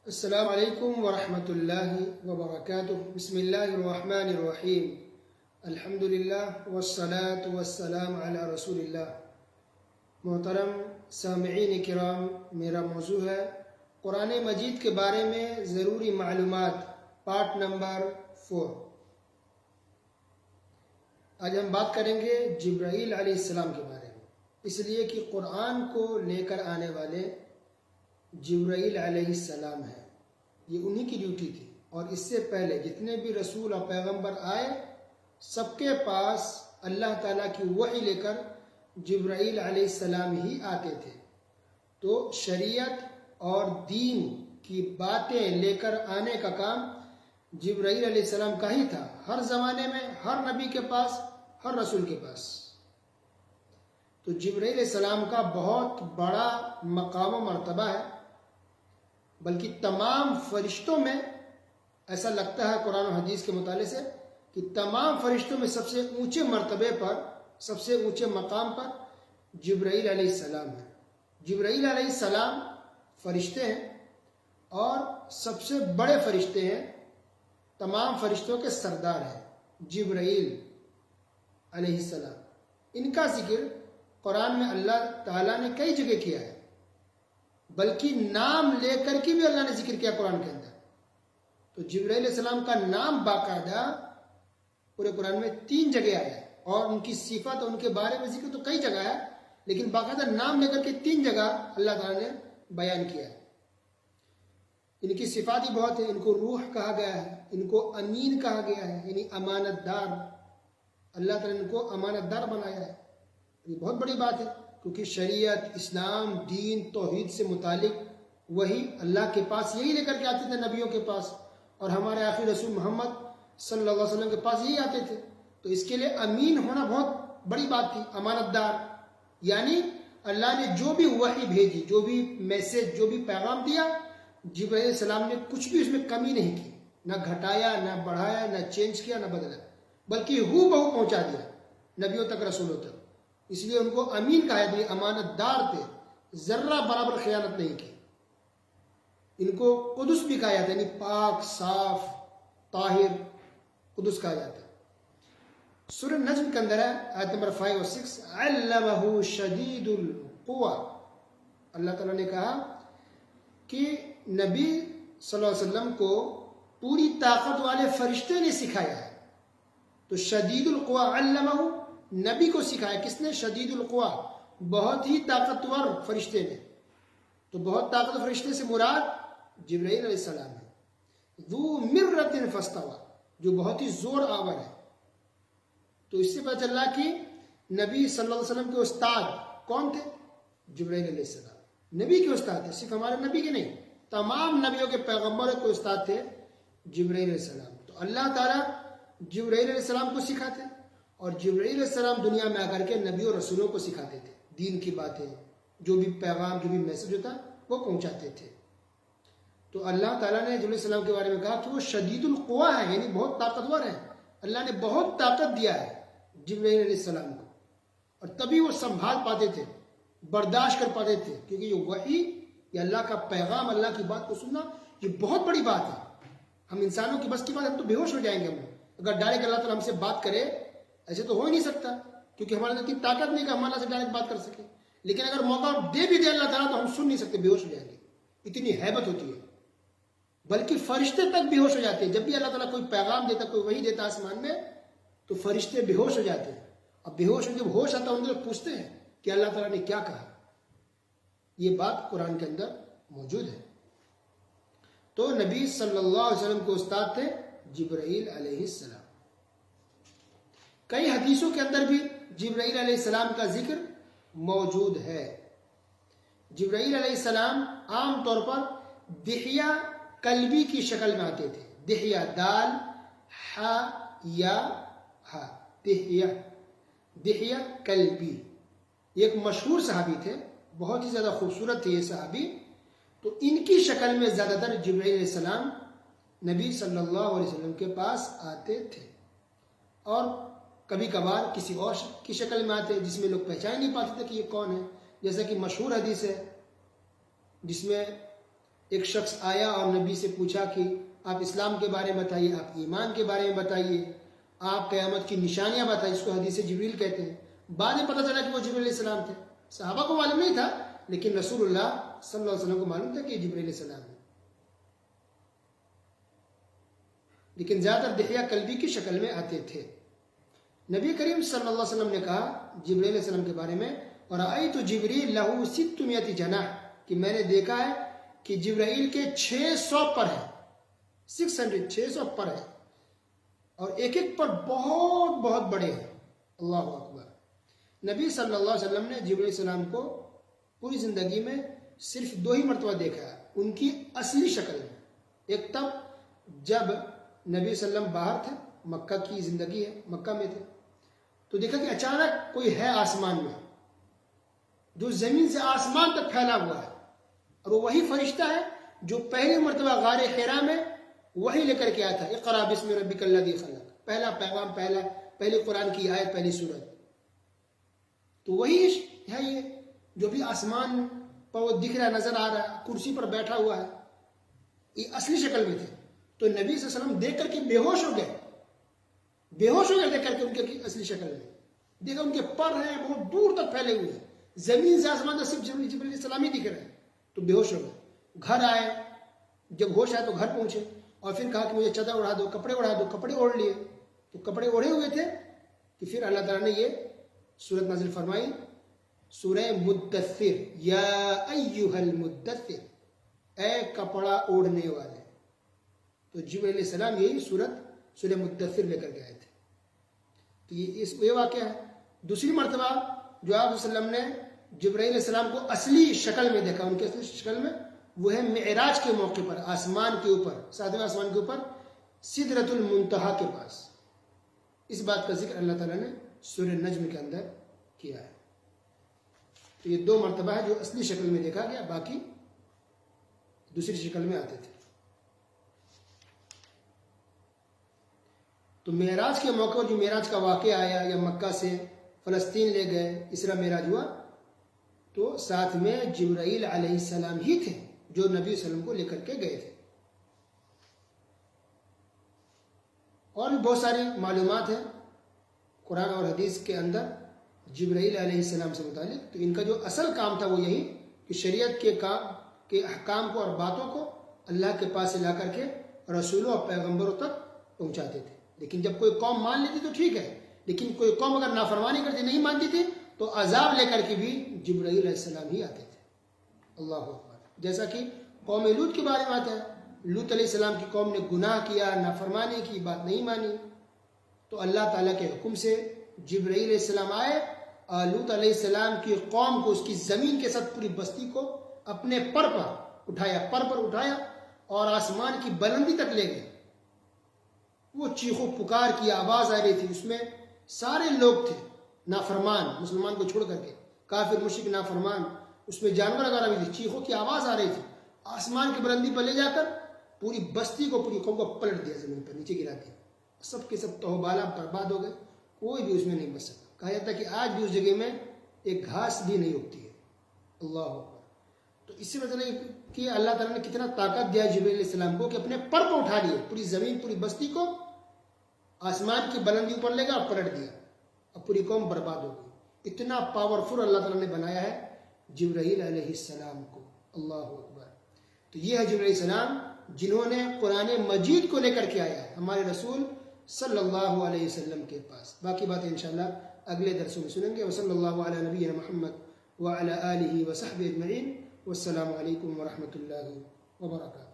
السلام علیکم ورحمۃ اللہ وبرکاتہ۔ بسم اللہ الرحمن الرحیم۔ الحمد للہ والصلاة والسلام علی رسول اللہ۔ محترم سامعین کرام، میرا موضوع ہے قرآن مجید کے بارے میں ضروری معلومات، پارٹ نمبر 4۔ آج ہم بات کریں گے جبرائیل علیہ السلام کے بارے میں، اس لیے کہ قرآن کو لے کر آنے والے جبرائیل علیہ السلام ہے، یہ انہی کی ڈیوٹی تھی۔ اور اس سے پہلے جتنے بھی رسول اور پیغمبر آئے، سب کے پاس اللہ تعالیٰ کی وحی لے کر جبرائیل علیہ السلام ہی آتے تھے۔ تو شریعت اور دین کی باتیں لے کر آنے کا کام جبرائیل علیہ السلام کا ہی تھا، ہر زمانے میں، ہر نبی کے پاس، ہر رسول کے پاس۔ تو جبرائیل علیہ السلام کا بہت بڑا مقام و مرتبہ ہے، بلکہ تمام فرشتوں میں ایسا لگتا ہے قرآن و حدیث کے مطالعے سے کہ تمام فرشتوں میں سب سے اونچے مرتبے پر، سب سے اونچے مقام پر جبرائیل علیہ السلام ہے۔ جبرائیل علیہ السلام فرشتے ہیں اور سب سے بڑے فرشتے ہیں، تمام فرشتوں کے سردار ہیں جبرائیل علیہ السلام۔ ان کا ذکر قرآن میں اللہ تعالیٰ نے کئی جگہ کیا ہے، بلکہ نام لے کر کے بھی اللہ نے ذکر کیا قرآن کے اندر۔ تو جبرائیل علیہ السلام کا نام باقاعدہ پورے قرآن میں 3 جگہ آیا ہے، اور ان کی صفت، ان کے بارے میں ذکر تو کئی جگہ ہے، لیکن باقاعدہ نام لے کر کے 3 جگہ اللہ تعالیٰ نے بیان کیا ہے۔ ان کی صفات ہی بہت ہیں۔ ان کو روح کہا گیا ہے، ان کو امین کہا گیا ہے، یعنی امانت دار۔ اللہ تعالیٰ نے ان کو امانت دار بنایا ہے۔ یہ بہت بڑی بات ہے، کیونکہ شریعت، اسلام، دین، توحید سے متعلق وہی اللہ کے پاس یہی لے کر کے آتے تھے، نبیوں کے پاس، اور ہمارے آخری رسول محمد صلی اللہ علیہ وسلم کے پاس یہی آتے تھے۔ تو اس کے لیے امین ہونا بہت بڑی بات تھی، امانت دار۔ یعنی اللہ نے جو بھی وحی بھیجی، جو بھی میسج، جو بھی پیغام دیا، جبرائیل علیہ السلام نے کچھ بھی اس میں کمی نہیں کی، نہ گھٹایا، نہ بڑھایا، نہ چینج کیا، نہ بدلا، بلکہ ہو بہو پہنچا دیا نبیوں تک، رسولوں تک۔ اس لیے ان کو امین کہا ہے، امانت دار تھے، ذرہ برابر خیانت نہیں کی۔ ان کو قدس بھی کہا جاتا ہے، یعنی پاک، صاف، طاہر، قدس کہا جاتا ہے۔ سورہ نجم کے اندر ہے، آیت نمبر 5 اور 6، علمہ شدید القویٰ۔ اللہ تعالیٰ نے کہا کہ نبی صلی اللہ علیہ وسلم کو پوری طاقت والے فرشتے نے سکھایا ہے۔ تو شدید القویٰ، علمہ، نبی کو سکھایا کس نے؟ شدید القویٰ، بہت ہی طاقتور فرشتے نے۔ تو بہت طاقتور فرشتے سے مراد جبرائیل علیہ السلام ہے۔ ذو مرۃ فاستویٰ، جو بہت ہی زور آور ہے۔ تو اس سے پتہ چلا کہ نبی صلی اللہ علیہ وسلم کے استاد کون تھے؟ جبرائیل علیہ السلام نبی کے استاد تھے، صرف ہمارے نبی کے نہیں، تمام نبیوں کے پیغمبروں کے استاد تھے جبرائیل علیہ السلام۔ تو اللہ تعالیٰ جبرائیل علیہ السلام کو سکھاتے، اور جبرائیل علیہ السلام دنیا میں آ کر کے نبی اور رسولوں کو سکھاتے تھے، دین کی باتیں، جو بھی پیغام، جو بھی میسج ہوتا وہ پہنچاتے تھے۔ تو اللہ تعالیٰ نے جبرائیل علیہ السلام کے بارے میں کہا کہ وہ شدید القویٰ ہے، یعنی بہت طاقتور ہے۔ اللہ نے بہت طاقت دیا ہے جبرائیل علیہ السلام کو، اور تبھی وہ سنبھال پاتے تھے، برداشت کر پاتے تھے، کیونکہ یہ وحی، یہ اللہ کا پیغام، اللہ کی بات کو سننا، یہ بہت بڑی بات ہے۔ ہم انسانوں کی بس کی بات، ہم تو بے ہوش ہو جائیں گے۔ ہم اگر ڈائریکٹ اللہ تعالیٰ ہم سے بات کرے، ایسے تو ہو ہی نہیں سکتا، کیونکہ ہمارے اندر اتنی طاقت نہیں کہ ہم اللہ سے ڈائریکٹ بات کر سکیں۔ لیکن اگر موقع دے بھی دے اللہ تعالیٰ، تو ہم سن نہیں سکتے، بے ہوش ہو جائیں گے، اتنی ہیبت ہوتی ہے۔ بلکہ فرشتے تک بے ہوش ہو جاتے ہیں۔ جب بھی اللہ تعالیٰ کوئی پیغام دیتا، کوئی وحی دیتا آسمان میں، تو فرشتے بے ہوش ہو جاتے ہیں۔ اب بے ہوش، جب ہوش آتا ہے، ان لوگ پوچھتے ہیں کہ اللہ تعالیٰ نے کیا کہا۔ یہ بات قرآن کے اندر موجود ہے۔ تو نبی صلی اللہ علیہ وسلم کے استاد تھے جبرائیل علیہ السلام۔ کئی حدیثوں کے اندر بھی جبرائیل علیہ السلام کا ذکر موجود ہے۔ جبرائیل علیہ السلام عام طور پر دحیہ کلبی کی شکل میں آتے تھے۔ دحیہ، دال، ہا یا ہا، دحیہ کلبی، ایک مشہور صحابی تھے، بہت ہی زیادہ خوبصورت تھے یہ صحابی۔ تو ان کی شکل میں زیادہ تر جبرائیل علیہ السلام نبی صلی اللہ علیہ وسلم کے پاس آتے تھے، اور کبھی کبھار کسی اور کی شکل میں آتے جس میں لوگ پہچان نہیں پاتے تھے کہ یہ کون ہے۔ جیسا کہ مشہور حدیث ہے جس میں ایک شخص آیا اور نبی سے پوچھا کہ آپ اسلام کے بارے میں بتائیے، آپ ایمان کے بارے میں بتائیے، آپ قیامت کی نشانیاں بتائیے، جس کو حدیث جبریل کہتے ہیں۔ بعد میں پتہ چلا کہ وہ جبریل علیہ السلام تھے۔ صحابہ کو معلوم نہیں تھا، لیکن رسول اللہ صلی اللہ علیہ وسلم کو معلوم تھا کہ یہ جبریل علیہ السلام ہے۔ لیکن زیادہ تر دحیہ کلبی کی شکل میں آتے تھے۔ نبی کریم صلی اللہ علیہ وسلم نے کہا جبریل علیہ السلام کے بارے میں، وَرَأَيْتُ جِبْرِيلَ لَهُ 600 جناح، کہ میں نے دیکھا ہے کہ جبرائیل کے 600 پر ہے، 600 پر ہے، اور ایک ایک پر بہت بہت بڑے ہیں۔ اللہ اکبر۔ نبی صلی اللہ علیہ وسلم نے جبرائیل علیہ السلام کو پوری زندگی میں صرف 2 ہی مرتبہ دیکھا ہے، ان کی اصلی شکل میں۔ ایک تب جب نبی صلی اللہ علیہ وسلم باہر تھے، مکہ کی زندگی ہے، مکہ میں تھے، تو دیکھا کہ اچانک کوئی ہے آسمان میں جو زمین سے آسمان تک پھیلا ہوا ہے، اور وہ وہی فرشتہ ہے جو پہلی مرتبہ غار حرا میں وہی لے کر کے آیا تھا، اقرا بسم ربک الذی خلق، پہلا پیغام، پہلی قرآن کی آیت، پہلی سورت۔ تو وہی ہے یہ جو بھی آسمان پر وہ دکھ رہا، نظر آ رہا ہے، کرسی پر بیٹھا ہوا ہے، یہ اصلی شکل میں تھے۔ تو نبی صلی اللہ علیہ وسلم دیکھ کر کے بے ہوش ہو گئے، دیکھ کر کے ان کی اصلی شکل میں دیکھا ان کے پر ہیں بہت دور تک پھیلے ہوئے ہیں، زمین سے آسمان تک صرف جبریل علیہ السلام ہی دکھ رہے ہیں۔ تو بے ہوش ہو گئے، گھر آئے، جب ہوش آئے تو گھر پہنچے اور پھر کہا کہ مجھے چادر اڑا دو، کپڑے اڑا دو، کپڑے اوڑھ لیے۔ تو کپڑے اوڑھے ہوئے تھے کہ پھر اللہ تعالیٰ نے یہ سورت نازل فرمائی، سورہ مدثر، یا ایھا المدثر، اے کپڑا اوڑھنے والے۔ تو جبریل علیہ السلام یہی سورہ مدثر لے کر کے آئے تھے۔ تو یہ واقعہ ہے۔ دوسری مرتبہ جو آپ صلی اللہ علیہ وسلم نے جبرائیل علیہ السلام کو اصلی شکل میں دیکھا، ان کی اصلی شکل میں، وہ ہے معراج کے موقع پر، آسمان کے اوپر، 7ویں آسمان کے اوپر، سدرۃ المنتہا کے پاس۔ اس بات کا ذکر اللہ تعالیٰ نے سورہ نجم کے اندر کیا ہے۔ تو یہ 2 مرتبہ ہے جو اصلی شکل میں دیکھا گیا، باقی دوسری شکل میں آتے تھے۔ تو معراج کے موقع پر جو معراج کا واقعہ آیا، یا مکہ سے فلسطین لے گئے، اسرا معراج ہوا، تو ساتھ میں جبرائیل علیہ السلام ہی تھے جو نبی صلی اللہ علیہ وسلم کو لے کر کے گئے تھے۔ اور بھی بہت ساری معلومات ہیں قرآن اور حدیث کے اندر جبرائیل علیہ السلام سے متعلق۔ تو ان کا جو اصل کام تھا وہ یہی کہ شریعت کے احکام کو اور باتوں کو اللہ کے پاس سے لا کر کے رسولوں اور پیغمبروں تک پہنچاتے تھے۔ لیکن جب کوئی قوم مان لیتی تو ٹھیک ہے، لیکن کوئی قوم اگر نافرمانی کرتی، نہیں مانتی تھی، تو عذاب لے کر کے بھی جبرائیل علیہ السلام ہی آتے تھے۔ اللہ اکبر۔ جیسا کہ قوم لوط کے بارے میں آتا ہے، لوط علیہ السلام کی قوم نے گناہ کیا، نافرمانی کی، بات نہیں مانی، تو اللہ تعالیٰ کے حکم سے جبرائیل علیہ السلام آئے اور لوط علیہ السلام کی قوم کو، اس کی زمین کے ساتھ پوری بستی کو اپنے پر اٹھایا اور آسمان کی بلندی تک لے گئے۔ وہ چیخو پکار کی آواز آ رہی تھی، اس میں سارے لوگ تھے نافرمان، مسلمان کو چھوڑ کر کے، کافر مشرک نافرمان، اس میں جانور وغیرہ بھی تھے، چیخوں کی آواز آ رہی تھی۔ آسمان کی بلندی پر لے جا کر پوری بستی کو، پوری قوم کو پلٹ دیا، زمین پر نیچے گرا دیا، سب کے سب تہوبالا برباد ہو گئے، کوئی بھی اس میں نہیں بچ سکا۔ کہا جاتا ہے کہ آج بھی اس جگہ میں ایک گھاس بھی نہیں اگتی ہے۔ اللہ اکبر۔ تو اس سے مطلب کہ اللہ تعالیٰ نے کتنا طاقت دیا جبرائیل علیہ السلام کو کہ اپنے پر اٹھا لیے، پوری زمین، پوری بستی کو آسمان کی بلندی پر لے گا اور پلٹ دیا، اور پوری قوم برباد ہو گئی۔ اتنا پاورفل اللہ تعالیٰ نے بنایا ہے جبرائیل علیہ السلام کو۔ اللہ اکبر۔ تو یہ ہے جبرائیل علیہ السلام جنہوں نے قرآن مجید کو لے کر کے آیا ہے ہمارے رسول صلی اللہ علیہ وسلم کے پاس۔ باقی باتیں انشاءاللہ اگلے درسوں میں سنیں گے۔ وصلی اللہ علی نبینا محمد وعلی آلہ وصحبہ اجمعین، والسلام علیکم ورحمۃ اللہ وبرکاتہ۔